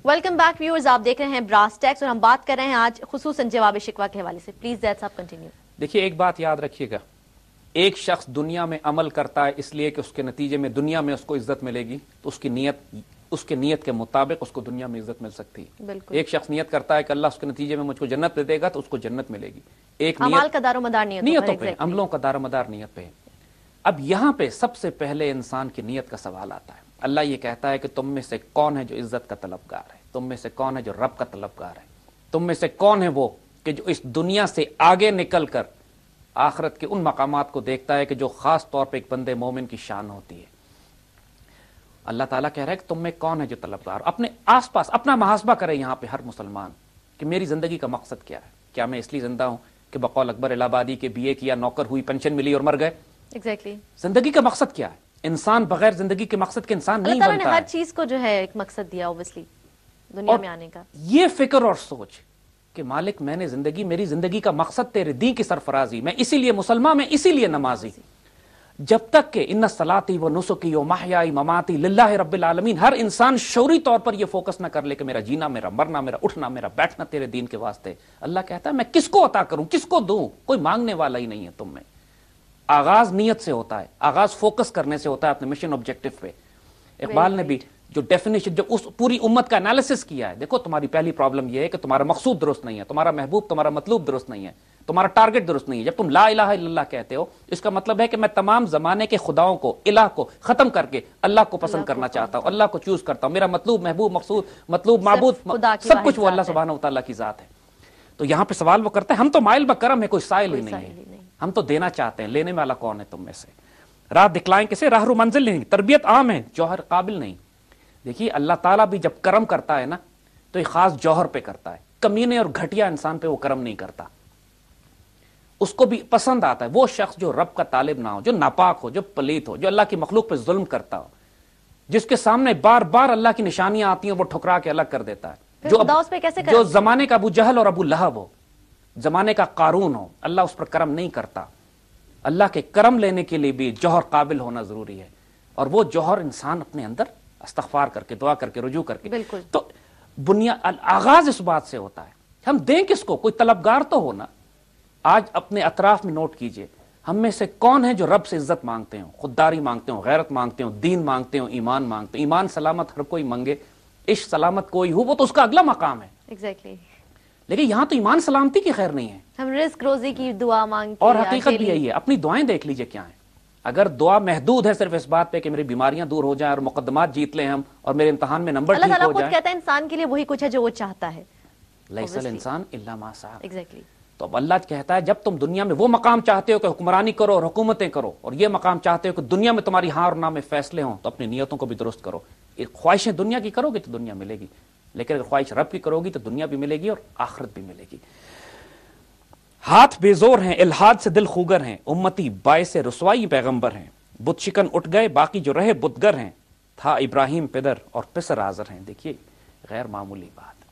Welcome back viewers, آپ دیکھ رہے ہیں براس ٹیکس اور ہم بات کر رہے ہیں آج خصوصاً جواب شکوہ کے حوالے سے. پلیز زید صاحب کنٹینیو. دیکھیے ایک بات یاد رکھیے گا، ایک شخص دنیا میں عمل کرتا ہے اس لیے کہ اس کے نتیجے میں دنیا میں اس کو عزت ملے گی، تو اس کی نیت کے مطابق اس کو دنیا میں عزت مل سکتی ہے. ایک شخص نیت کرتا ہے کہ اللہ اس کے نتیجے میں مجھ کو جنت دے دے گا تو اس کو جنت ملے گی. ایک اعمال کا دار و مدار نیتوں پہ، عملوں کا دار و مدار نیت پہ ہے. اب یہاں پہ سب سے پہلے انسان کی نیت کا سوال آتا ہے. اللہ یہ کہتا ہے کہ تم میں سے کون ہے جو عزت کا طلبگار ہے، تم میں سے کون ہے جو رب کا طلبگار ہے، تم میں سے کون ہے وہ کہ جو اس دنیا سے آگے نکل کر آخرت کے ان مقامات کو دیکھتا ہے کہ جو خاص طور پہ ایک بندے مومن کی شان ہوتی ہے. اللہ تعالیٰ کہہ رہا ہے کہ تم میں کون ہے جو طلبگار. اپنے آس پاس اپنا محاسبہ کرے یہاں پہ ہر مسلمان کہ میری زندگی کا مقصد کیا ہے. کیا میں اس لیے زندہ ہوں کہ بقول اکبر الہ آبادی کے BA کیا، نوکر ہوئی، پینشن ملی اور مر گئے؟ زندگی کا مقصد کیا ہے؟ انسان بغیر زندگی کے مقصد کے انسان نہیں بنتا ہے. اللہ تعالیٰ نے ہر چیز کو جو ہے ایک مقصد دیا اوبویسلی دنیا میں آنے کا. یہ فکر اور سوچ کہ مالک میں نے میری زندگی کا مقصد تیرے دین کی سرفرازی، میں اسی لیے مسلمان، میں اسی لیے نمازی. جب تک کہ ان صلاتی و نسکی و محیائی مماتی للہ رب العالمین، ہر انسان شعوری طور پر یہ فوکس نہ کر لے کہ میرا جینا، میرا مرنا، میرا اٹھنا، میرا بیٹھنا تیرے دین کے واسطے. اللہ کہتا ہے میں کس کو عطا کروں، کس کو دوں؟ کوئی مانگنے والا ہی نہیں ہے تم میں. آغاز نیت سے ہوتا ہے، آغاز فوکس کرنے سے ہوتا ہے اپنے مشن آبجیکٹو پہ. اقبال نے بھی جو ڈیفینیشن، جو اس پوری امت کا انالیسس کیا ہے، دیکھو تمہاری پہلی پرابلم یہ ہے کہ تمہارا مقصود درست نہیں ہے، تمہارا محبوب، تمہارا مطلوب درست نہیں ہے، تمہارا ٹارگٹ درست نہیں ہے. جب تم لا الہ الا اللہ کہتے ہو اس کا مطلب ہے کہ میں تمام زمانے کے خداؤں کو، الہ کو ختم کر کے اللہ کو پسند کرنا چاہتا ہوں، اللہ کو چوز کرتا ہوں. میرا مطلوب، محبوب، مقصود، مطلوب، معبود، سب کچھ وہ اللہ سبحانہ و تعالیٰ کی ذات ہے. تو یہاں پہ سوال وہ کرتا ہے ہم تو مائل بکرم ہے، کوئی سائل ہی نہیں ہے، ہم تو دینا چاہتے ہیں، لینے والا کون ہے تم میں سے؟ راہ دکھلائیں کسے، راہ رو منزل نہیں، تربیت عام ہے، جوہر قابل نہیں. دیکھیے اللہ تعالیٰ بھی جب کرم کرتا ہے نا تو ایک خاص جوہر پہ کرتا ہے، کمینے اور گھٹیا انسان پہ وہ کرم نہیں کرتا. اس کو بھی پسند آتا ہے وہ شخص جو رب کا طالب نہ ہو، جو ناپاک ہو، جو پلیت ہو، جو اللہ کی مخلوق پہ ظلم کرتا ہو، جس کے سامنے بار بار اللہ کی نشانیاں آتی ہیں وہ ٹھکرا کے الگ کر دیتا ہے. جو زمانے کا ابو جہل اور ابو لہب ہو، زمانے کا قارون ہو، اللہ اس پر کرم نہیں کرتا. اللہ کے کرم لینے کے لیے بھی جوہر قابل ہونا ضروری ہے، اور وہ جوہر انسان اپنے اندر استغفار کر کے، دعا کر کے، رجوع کر کے. بالکل. تو آغاز اس بات سے ہوتا ہے ہم دیں کس کو؟ کوئی طلبگار تو ہونا. آج اپنے اطراف میں نوٹ کیجئے ہم میں سے کون ہیں جو رب سے عزت مانگتے ہوں، خودداری مانگتے ہوں، غیرت مانگتے ہوں، دین مانگتے ہوں، ایمان مانگتے ہوں. ایمان سلامت ہر کوئی منگے، عشق سلامت کوئی ہو، وہ تو اس کا اگلا مقام ہے. ایگزیکٹلی. لیکن یہاں تو ایمان سلامتی کی خیر نہیں ہے، ہم رزق روزی کی دعا مانگتے ہیں. اور حقیقت بھی یہی ہے. اپنی دعائیں دیکھ لیجئے کیا ہیں. اگر دعا محدود ہے صرف اس بات پہ کہ میری بیماریاں دور ہو جائیں اور مقدمات جیت لیں ہم اور میرے امتحان میں نمبر ٹھیک ہو جائیں. اللہ تعالیٰ خود کہتا ہے انسان کے لیے وہی کچھ ہے جو وہ چاہتا ہے. لیس الانسان الا ما سعی. ایگزیکٹلی. تو اب اللہ کہتا ہے جب تم دنیا میں وہ مقام چاہتے ہو کہ حکمرانی کرو اور حکومتیں کرو، اور یہ مقام چاہتے ہو کہ دنیا میں تمہاری ہاں اور نہ میں فیصلے ہوں، تو اپنی نیتوں کو بھی درست کرو. خواہشیں دنیا کی کرو گے تو دنیا ملے گی، لیکن اگر خواہش رب کی کرو گی تو دنیا بھی ملے گی اور آخرت بھی ملے گی. ہاتھ بے زور ہیں، الحاد سے دل خوگر ہیں، امتی باعث رسوائی پیغمبر ہیں. بت شکن اٹھ گئے، باقی جو رہے بتگر ہیں. تھا ابراہیم پدر اور پسر آزر ہیں. دیکھیے غیر معمولی بات.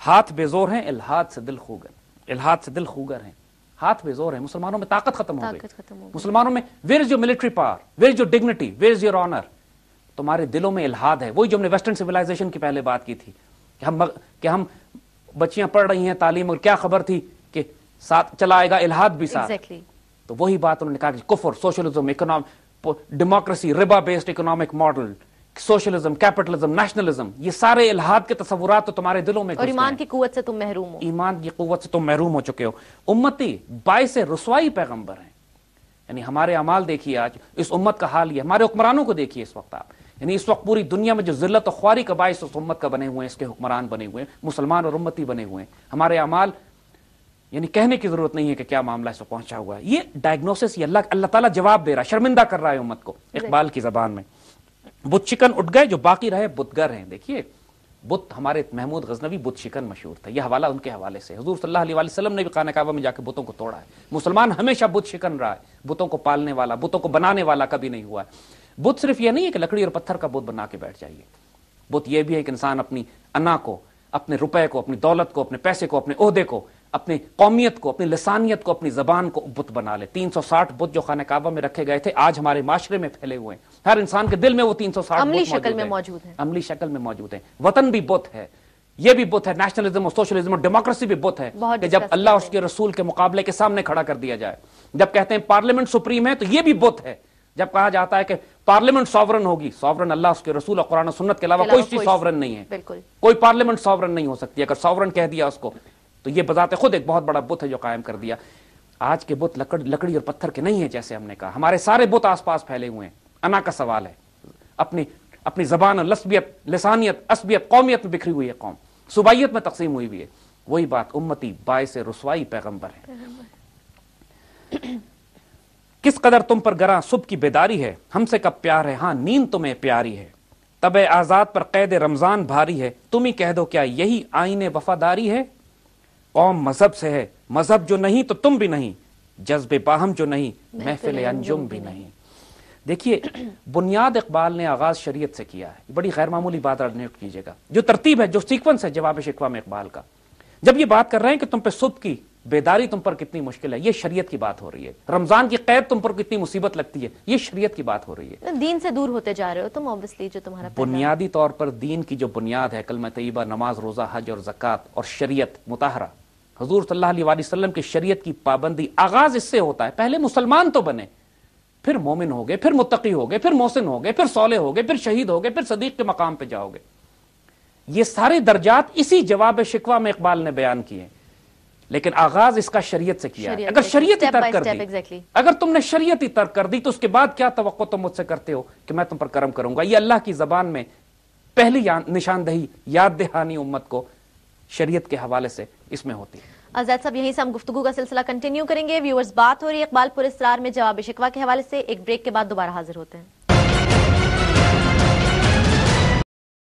ہاتھ بے زور ہیں، الحاد سے دل خوگر، الحاد سے دل خوگر ہیں. ہاتھ بے زور ہیں، مسلمانوں میں طاقت ختم ہو گئی. مسلمانوں میں where is your military power, where is your dignity, where is your owner. تمہارے دلوں میں الحاد ہے. وہی جو ہم نے ویسٹرن سویلائزیشن کی پہلے بات کی تھی کہ ہم بچیاں پڑھ رہی ہیں تعلیم اور کیا خبر تھی کہ ساتھ چلا آئے گا الحاد بھی ساتھ. تو وہی بات انہوں نے کہا کہ کفر، سوشلزم، ڈیموکریسی، ربا based economic model, socialism, capitalism, nationalism, یہ سارے الحاد کے تصورات تو تمہارے دلوں میں، اور ایمان کی قوت سے تم محروم ہو. ایمان کی قوت سے تم محروم ہو چکے ہو. امتی باعث رسوائی پیغمبر ہیں. یعنی ہمارے اعمال دیکھیے، آج اس امت کا حال یہ، ہمارے حکمرانوں کو دیکھیے اس وقت آپ. یعنی اس وقت پوری دنیا میں جو ذلت و خواری کا باعث اس امت کا بنے ہوئے ہیں، اس کے حکمران بنے ہوئے ہیں، مسلمان اور امتی بنے ہوئے ہیں. ہمارے اعمال یعنی کہنے کی ضرورت نہیں ہے کہ کیا معاملہ اس کو پہنچا ہوا ہے. یہ ڈائگنوسس یہ اللہ تعالیٰ جواب دے رہا ہے، شرمندہ کر رہا ہے امت کو. اقبال کی زبان میں بت شکن اٹھ گئے، جو باقی رہے بتگر ہیں. دیکھیے بت، ہمارے محمود غزنوی بت شکن مشہور تھا، یہ حوالہ ان کے حوالے سے. حضور صلی اللہ علیہ وسلم نے بھی خانہ کعبہ میں جا کے بتوں کو توڑا ہے. مسلمان ہمیشہ بت شکن رہا ہے، بتوں کو پالنے والا، بتوں کو بنانے والا کبھی نہیں ہوا ہے. بت صرف یہ نہیں ہے کہ لکڑی اور پتھر کا بت بنا کے بیٹھ جائیے. بت یہ بھی ہے کہ انسان اپنی انا کو، اپنے روپے کو، اپنی دولت کو، اپنے پیسے کو، اپنے عہدے کو، اپنی قومیت کو، اپنی لسانیت کو، اپنی زبان کو بت بنا لے. 360 بت جو خانہ کعبہ میں رکھے گئے تھے آج ہمارے معاشرے میں پھیلے ہوئے ہیں. ہر انسان کے دل میں وہ 360 عملی شکل میں موجود ہیں، عملی شکل میں موجود ہیں. وطن بھی بت ہے، یہ بھی بت ہے، نیشنلزم اور سوشلزم اور ڈیموکریسی بھی بت ہے بہت کہ جب discuss اللہ کرتے اس کے رسول کے مقابلے کے سامنے کھڑا کر دیا جائے. جب کہتے ہیں پارلیمنٹ سپریم ہے تو یہ بھی بت ہے. جب کہا جاتا ہے کہ پارلیمنٹ ساورن ہوگی، ساورن اللہ اس کے رسول اور قرآن و سنت کے علاوہ کوئی چیز ساورن نہیں ہے. بالکل کوئی پارلیمنٹ ساورن نہیں ہو سکتی. اگر ساورن کہہ دیا اس کو تو یہ بذات خود ایک بہت بڑا بت ہے جو قائم کر دیا. آج کے بت لکڑی اور پتھر کے نہیں ہیں، جیسے ہم نے کہا ہمارے سارے بت آس پاس پھیلے ہوئے ہیں. انا کا سوال ہے، اپنی زبان اور لسانیت، عصبیت، قومیت میں بکھری ہوئی ہے قوم، صوبائیت میں تقسیم ہوئی ہوئی ہے. وہی بات امتی باعث رسوائی پیغمبر ہے. کس قدر تم پر گراں صبح کی بیداری ہے، ہم سے کب پیار ہے، ہاں نیند تمہیں پیاری ہے. طبع آزاد پر قید رمضان بھاری ہے، تم ہی کہہ دو کیا یہی آئین وفاداری ہے. قوم مذہب سے ہے، مذہب جو نہیں تو تم بھی نہیں، جذب باہم جو نہیں محفل انجم بھی نہیں. دیکھیے بنیاد اقبال نے آغاز شریعت سے کیا ہے. بڑی غیر معمولی بات نوٹ کیجئے گا، جو ترتیب ہے، جو سیکوینس ہے جواب شکوہ میں اقبال کا. جب یہ بات کر رہے ہیں کہ تم پہ صبح کی بیداری تم پر کتنی مشکل ہے، یہ شریعت کی بات ہو رہی ہے. رمضان کی قید تم پر کتنی مصیبت لگتی ہے، یہ شریعت کی بات ہو رہی ہے. دین سے دور ہوتے جا رہے ہو تم، obviously جو تمہارا بنیادی طور پر دین کی جو بنیاد ہے کلمہ طیبہ، نماز، روزہ، حج اور زکوٰۃ اور شریعت مطہرہ، حضور صلی اللہ علیہ وآلہ وسلم کی شریعت کی پابندی، آغاز اس سے ہوتا ہے. پہلے مسلمان تو بنے، پھر مومن ہو گئے، پھر متقی ہو گئے، پھر محسن ہو گئے، پھر صالح ہو گئے، پھر شہید ہو گئے، پھر صدیق کے مقام پہ جاؤ گے. یہ سارے درجات اسی جواب شکوہ میں اقبال نے بیان کیے. لیکن آغاز اس کا شریعت سے کیا ہے. اگر شریعت ہی ترک کر دی، اگر تم نے شریعت ہی ترک کر دی تو اس کے بعد کیا توقع تم مجھ سے کرتے ہو کہ میں تم پر کرم کروں گا. یہ اللہ کی زبان میں پہلی نشاندہی، یاد دہانی امت کو شریعت کے حوالے سے اس میں ہوتی ہے. آزاد صاحب یہیں سے ہم گفتگو کا سلسلہ کنٹینیو کریں گے. ویورز، بات ہو رہی ہے اقبال پر اسرار میں جواب شکوہ کے حوالے سے. ایک بریک کے بعد دوبارہ حاضر ہوتے ہیں.